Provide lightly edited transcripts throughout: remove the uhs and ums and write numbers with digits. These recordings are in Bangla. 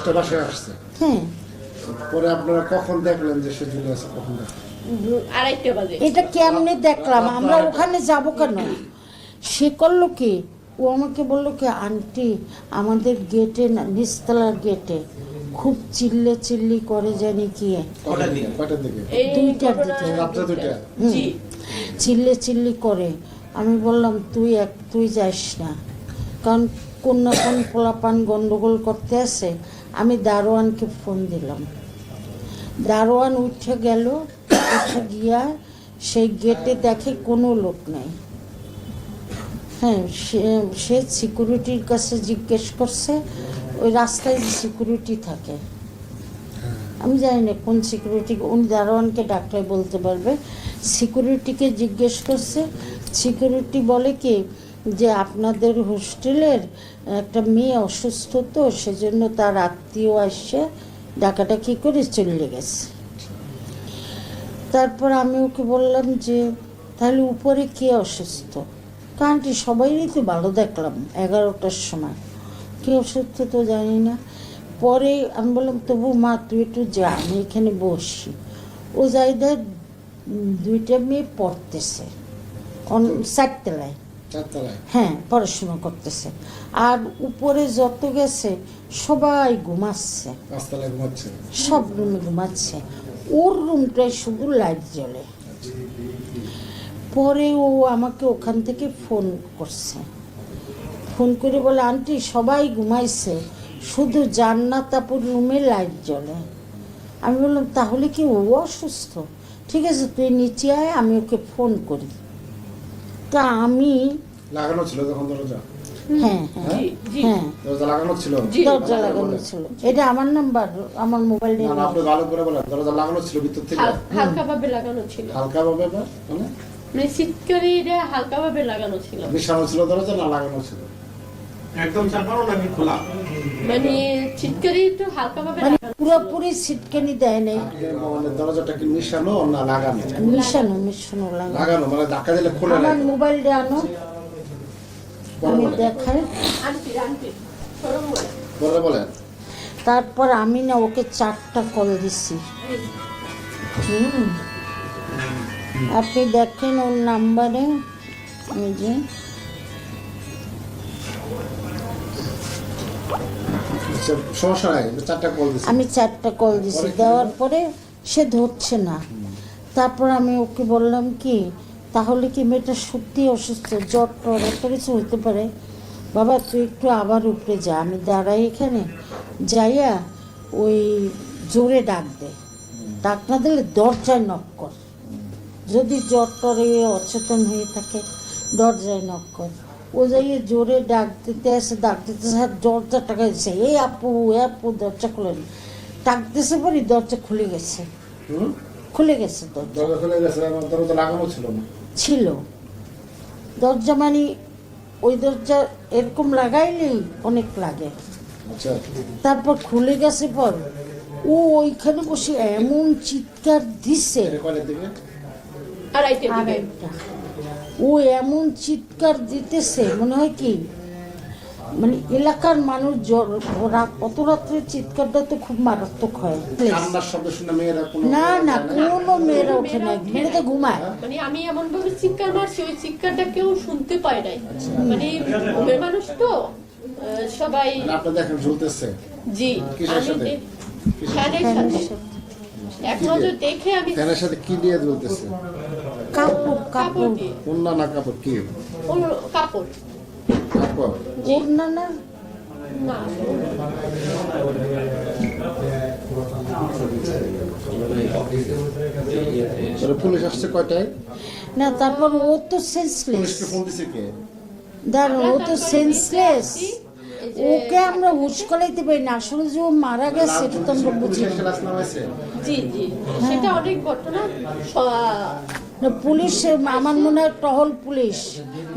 5টা বাসায় আসছে। হ্যাঁ, পরে আপনারা কখন দেখলেন যে সে ঝুলে আছে? কখন দেখলেন? 2:30 বাজে। এটা কেমনে দেখলাম? আমরা ওখানে যাব কেন? সে করলো কি, ও আমাকে বললো কি, আন্টি আমাদের গেটে না, নিচতলার গেটে খুব চিল্লি করে, জানি কি কয়টার দিকে? এই 2টার ঘটনা- দিকে। রাত্রে 2টা? জি। চিল্লি করে। আমি বললাম তুই যাস না, কারণ কোন না কোন পোলাপান গন্ডগোল করতে আসে। আমি দারোয়ানকে ফোন দিলাম, দারোয়ান উঠে গেল। উঠে গিয়া সেই গেটে দেখে কোনো লোক নাই। হ্যাঁ, সে সিকিউরিটির কাছে জিজ্ঞেস করছে, ওই রাস্তায় সিকিউরিটি থাকে, আমি জানি না কোন সিকিউরিটি, উনি দারোয়ানকে ডাকলে বলতে পারবে। সিকিউরিটিকে জিজ্ঞেস করছে, সিকিউরিটি বলে কি যে আপনাদের হোস্টেলের একটা মেয়ে অসুস্থ, তো সেজন্য তার আত্মীয় আসছে ডাকাডাকি করে চলে গেছে। তারপর আমি ওকে বললাম যে তাহলে উপরে কে অসুস্থ? কারণটি সবাইই তো ভালো দেখলাম 11টার সময়, কে অসুস্থ তো জানি না। পরে আমি বললাম তবু মা তুই একটু যা, আমি এখানে বসি। ও জায়গায় 2টা মেয়ে পড়তেছে 4তলায়। 4তলায়? হ্যাঁ, পড়াশোনা করতেছে। আর উপরে যত গেছে সবাই ঘুমাচ্ছে, 5তলায় ঘুমাচ্ছে? সব রুমে ঘুমাচ্ছে। ওর রুমটায় শুধু লাইট জ্বলে। পরে ও আমাকে ওখান থেকে ফোন করছে, ফোন করে বলে আন্টি সবাই ঘুমাইছে, শুধু জান্নাত আপুর রুমে লাইট জ্বলে। আমি বললাম তাহলে কি ও অসুস্থ? ঠিক আছে তুই নিচে আয়, আমি ওকে ফোন করি। তা আমি লাগানো ছিল তখন দরজা? হ্যাঁ জি, জি। হ্যাঁ, দরজা লাগানো ছিল? জি। দরজা লাগানো ছিল। এটা আমার নাম্বার, আমার মোবাইল না, না, আপনি ভালো করে বলেন, দরজা লাগানো ছিল ভিতর থেকে? হালকাভাবে লাগানো ছিল। হালকা ভাবে? মানে মানে সিটকারিটা হালকাভাবে লাগানো ছিল। নিশানো ছিল দরজা না লাগানো ছিল? একদম চাপানো নাকি খোলা? মানে সিটকারি একটু হালকাভাবে মানে লাগানো ছিল। পুরোপুরি সিটকানি দেয় নাই, মানে দরজাটা কি নিশানো না লাগানো? মিশানো লাগানো। লাগানো মানে ধাক্কা দিলে খুলে আমার লাগে? মোবাইলটা আনো, আমি দেখাই। আন্টি শরম করে। পরে বলেন। তারপর আমি না ওকে 4টা কল দিছি। আপনি দেখেন ওর নাম্বারে, আমি যে সমস্যা নাই, 4টা কল দিছি। আমি 4টা কল দিছি, দেওয়ার পরে সে ধরছে না। তারপর আমি ওকে বললাম কি তাহলে কি মেয়েটা সত্যি অসুস্থ, জ্বর টর একটা কিছু হতে পারে, বাবা তুই একটু আবার উপরে যা, আমি দাঁড়াই এখানে, যাইয়া ওই জোরে ডাক দে, ডাক না দিলে দরজায় নক কর, যদি জ্বর টরে অচেতন হয়ে থাকে দরজায় নক কর। ও যাইয়ে জোরে ডাক দিতে স্যার দরজা টাকাইছে, এই আপু দরজা খুলেন, ডাকতেছে পরে দরজা খুলে গেছে, খুলে গেছে দরজা। দরজা খুলে গেছে, আমার দরজা লাগানো ছিল না? ছিল দরজা, মানে ওই দরজা এরকম লাগাইলেই অনেক লাগে। আচ্ছা। তারপর খুলে গেছে পর ও ওইখানে বসে এমন চিৎকার দিচ্ছে, এটা কয়টার দিকে? 2:30 দিকে। আড়াইটা। ও এমন চিৎকার দিতেছে মনে হয় কি মানে এলাকার মানুষ অত রাত্রে চিৎকারটা তো খুব মারাত্মক হয়। কান্নার শব্দ শুনে মেয়েরা কোনো না না, কোনো মেয়েরা ওঠে না, মেয়েরা তো ঘুমায়। মানে আমি এমন ভাবে চিৎকার মারছি, ওই চিৎকারটা কেউ শুনতে পায় নাই। মানে ঘুমের মানুষ তো সবাই। আপনি দেখেন ঝুলতেছে? জি, কিসের আমি সাথে? ফ্যানের সাথে এক নজর দেখে আমি ফ্যানের সাথে কি দিয়ে ঝুলতেছে? কাপড় কাপড় দিয়ে, কোনটা না কাপড় কি? কাপড় কাপড়? ওর না না না। পুলিশ আসছে কয়টায়? না, তারপর ও তো সেন্সলেস, পুলিশকে ফোন দিছে কে? দাঁড়ান, ও তো সেন্সলেস, ওকে আমরা হুশ করাইতে পারি না। আসলে যে ও মারা গেছে এটা তো আমরা বুঝি না। Police class নামাইছে? জি জি, সেটা অনেক ঘটনা। না, পুলিশ আমার মনে হয় টহল পুলিশ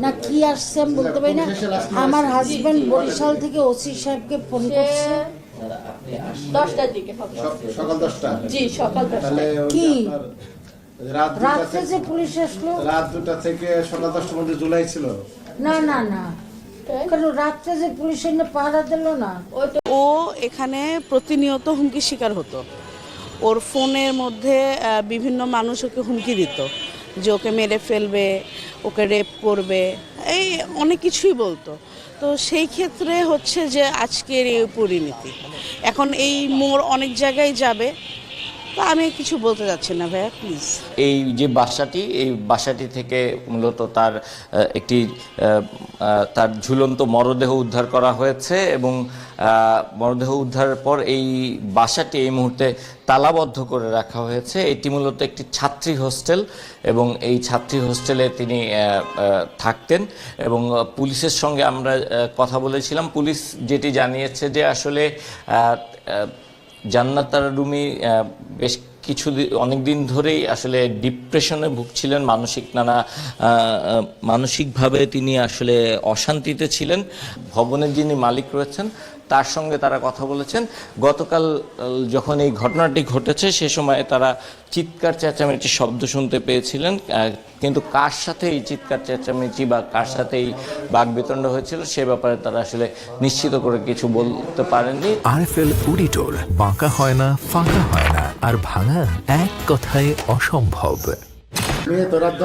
না কি আসছে আমি বলতে পারি না। আমার হাজবেন্ড বরিশাল থেকে ওসি সাহেবকে ফোন করছে 10টার দিকে হবে। সকাল 10টা? জি, সকাল 10টা। তাহলে কি রাত রাত্রে যে পুলিশ আসলো? রাত 2টা থেকে সকাল 10টার মধ্যে জুলাই ছিল? না না না, কেন রাত্রে যে পুলিশ এনে পাহারা দিল না? ও এখানে প্রতিনিয়ত হুমকির শিকার হতো। ওর ফোনের মধ্যে বিভিন্ন মানুষ ওকে হুমকি দিত যে ওকে মেরে ফেলবে, ওকে রেপ করবে, এই অনেক কিছুই বলতো। তো সেই ক্ষেত্রে হচ্ছে যে আজকের এই পরিণতি। এখন এই মোড় অনেক জায়গায় যাবে, তো আমি কিছু বলতে যাচ্ছি না ভাইয়া, প্লিজ। এই যে বাসাটি, এই বাসাটি থেকে মূলত তার একটি তার ঝুলন্ত মরদেহ উদ্ধার করা হয়েছে এবং মরদেহ উদ্ধারের পর এই বাসাটি এই মুহূর্তে তালাবদ্ধ করে রাখা হয়েছে। এটি মূলত একটি ছাত্রী হোস্টেল এবং এই ছাত্রী হোস্টেলে তিনি থাকতেন এবং পুলিশের সঙ্গে আমরা কথা বলেছিলাম। পুলিশ যেটি জানিয়েছে যে আসলে জান্নাত তারা রুমি বেশ অনেক দিন ধরেই আসলে ডিপ্রেশনে ভুগছিলেন, মানসিকভাবে তিনি আসলে অশান্তিতে ছিলেন। ভবনের যিনি মালিক রয়েছেন তার সঙ্গে তারা কথা বলেছেন। গতকাল যখন এই ঘটনাটি ঘটেছে সে সময় তারা চিৎকার চেঁচামেচি শব্দ শুনতে পেয়েছিলেন, কিন্তু কার সাথে এই চিৎকার চেঁচামেচি বা কার সাথে এই বাকবিতণ্ড হয়েছিল সে ব্যাপারে তারা আসলে নিশ্চিত করে কিছু বলতে পারেননি। আরএফএল অডিটর, বাঁকা হয় না, ফাঁকা হয় না, আর ভাঙা এক কথায় অসম্ভব। মেয়ে তো রাত